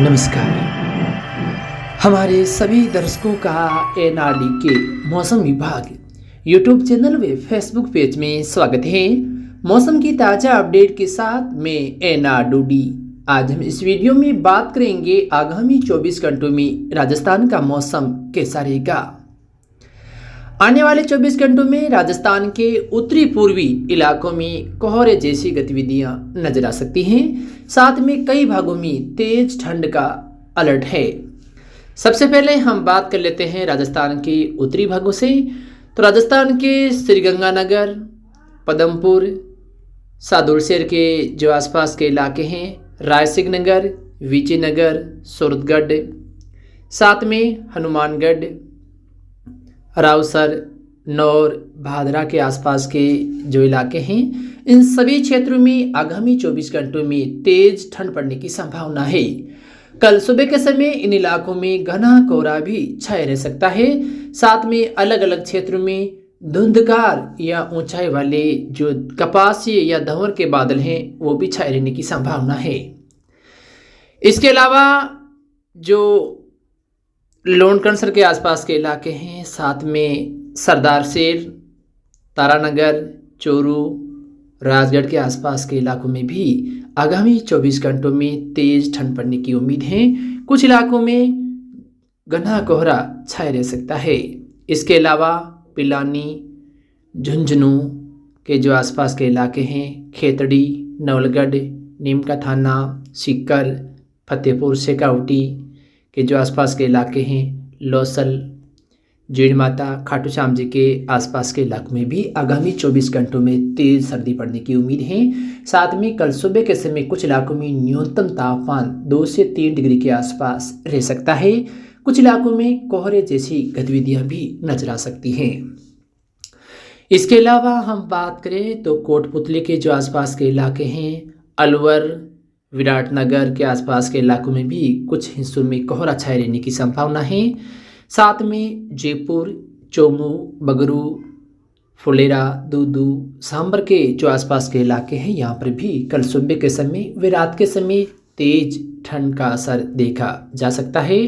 नमस्कार। हमारे सभी दर्शकों का एनआरडी के मौसम विभाग यूट्यूब चैनल व फेसबुक पेज में स्वागत है। मौसम की ताज़ा अपडेट के साथ मैं एनआरडी। आज हम इस वीडियो में बात करेंगे आगामी 24 घंटों में राजस्थान का मौसम कैसा रहेगा। आने वाले 24 घंटों में राजस्थान के उत्तरी पूर्वी इलाकों में कोहरे जैसी गतिविधियां नजर आ सकती हैं। साथ में कई भागों में तेज ठंड का अलर्ट है। सबसे पहले हम बात कर लेते हैं राजस्थान के उत्तरी भागों से। तो राजस्थान के श्रीगंगानगर, पदमपुर, सादुलशहर के जो आसपास के इलाके हैं, रायसिंह नगर, विजयनगर, सूरतगढ़, साथ में हनुमानगढ़, रावसर, नौर, भादरा के आसपास के जो इलाके हैं, इन सभी क्षेत्रों में आगामी 24 घंटों में तेज ठंड पड़ने की संभावना है। कल सुबह के समय इन इलाकों में घना कोहरा भी छाया रह सकता है। साथ में अलग अलग क्षेत्रों में धुंधकार या ऊंचाई वाले जो कपासी या धंवर के बादल हैं वो भी छाए रहने की संभावना है। इसके अलावा जो लोनकणसर के आसपास के इलाके हैं, साथ में सरदारशेर, तारानगर, चोरू, राजगढ़ के आसपास के इलाकों में भी आगामी 24 घंटों में तेज ठंड पड़ने की उम्मीद है। कुछ इलाकों में घना कोहरा छाया रह सकता है। इसके अलावा पिलानी, झुंझुनू के जो आसपास के इलाके हैं, खेतड़ी, नवलगढ़, नीम का थाना, सीकर, फतेहपुर, शेखावटी के जो आसपास के इलाके हैं, लौसल, जीड़ माता, खाटू श्याम जी के आसपास के इलाकों में भी आगामी 24 घंटों में तेज सर्दी पड़ने की उम्मीद है। साथ में कल सुबह के समय कुछ इलाकों में न्यूनतम तापमान 2 से 3 डिग्री के आसपास रह सकता है। कुछ इलाकों में कोहरे जैसी गतिविधियां भी नजर आ सकती हैं। इसके अलावा हम बात करें तो कोटपुतली के जो आसपास के इलाके हैं, अलवर, विराटनगर के आसपास के इलाकों में भी कुछ हिस्सों में कोहरा छाए रहने की संभावना है। साथ में जयपुर, चोमू, बगरू, फुलेरा, दूदू, सांबर के जो आसपास के इलाके हैं, यहाँ पर भी कल सुबह के समय व रात के समय तेज ठंड का असर देखा जा सकता है।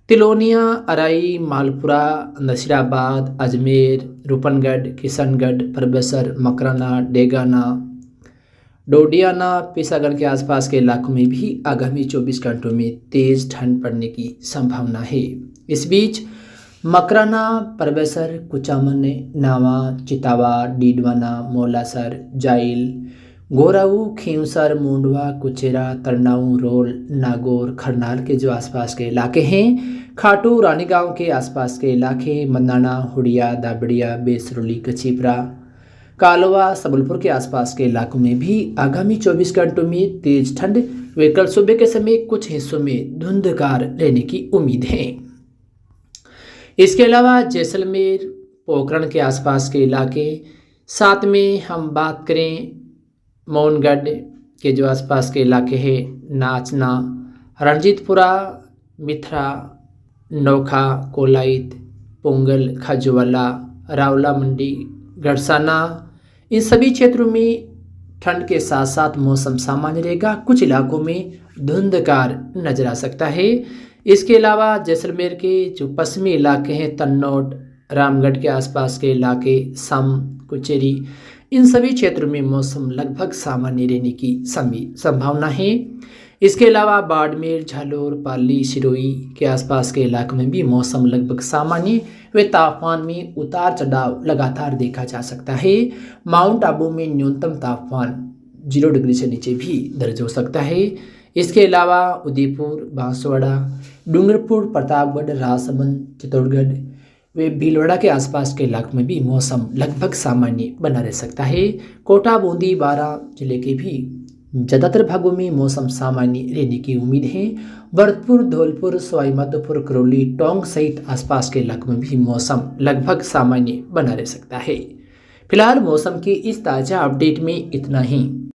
तिलोनिया, अराई, मालपुरा, नसीराबाद, अजमेर, रूपनगढ़, किशनगढ़, परबसर, मकराना, डेगाना, डोडियाना, पिसागढ़ के आसपास के इलाकों में भी आगामी 24 घंटों में तेज ठंड पड़ने की संभावना है। इस बीच मकराना, परबसर, कुचामन, नावा, चितावा, डीडवाना, मोलासर, जाइल, गोराऊ, खींवसर, मुंडवा, कुचेरा, तरनाऊ, रोल, नागौर, खरनाल के जो आसपास के इलाके हैं, खाटू, रानीगांव के आसपास के इलाके, मन्नाना, हुडिया, दाबड़िया, बेसरुली, कचीपरा, कालवा, सबलपुर के आसपास के इलाकों में भी आगामी 24 घंटों में तेज ठंड व कल सुबह के समय कुछ हिस्सों में धुंधकार रहने की उम्मीद है। इसके अलावा जैसलमेर, पोखरण के आसपास के इलाके, साथ में हम बात करें मौनगढ़ के जो आसपास के इलाके हैं, नाचना, रणजीतपुरा, मिथरा, नोखा, कोलाइत, पोंगल, खजुवाला, रावला मंडी, गड़साना, इन सभी क्षेत्रों में ठंड के साथ साथ मौसम सामान्य रहेगा। कुछ इलाकों में धुंधकार नजर आ सकता है। इसके अलावा जैसलमेर के जो पश्चिमी इलाके हैं, तन्नौट, रामगढ़ के आसपास के इलाके, सम, कुचेरी, इन सभी क्षेत्रों में मौसम लगभग सामान्य रहने की संभावना है। इसके अलावा बाड़मेर, झालोर, पाली, सिरोही के आसपास के इलाकों में भी मौसम लगभग सामान्य व तापमान में उतार चढ़ाव लगातार देखा जा सकता है। माउंट आबू में न्यूनतम तापमान 0 डिग्री से नीचे भी दर्ज हो सकता है। इसके अलावा उदयपुर, बांसवाड़ा, डूंगरपुर, प्रतापगढ़, राजसमंद, चित्तौड़गढ़ व भीलवाड़ा के आसपास के इलाकों में भी मौसम लगभग सामान्य बना रह सकता है। कोटा, बूंदी, बारां जिले के भी ज़्यादातर भागों में मौसम सामान्य रहने की उम्मीद है। भरतपुर, धौलपुर, सवाई माधोपुर, करौली, टोंक सहित आसपास के इलाकों में भी मौसम लगभग सामान्य बना रह सकता है। फिलहाल मौसम की इस ताज़ा अपडेट में इतना ही।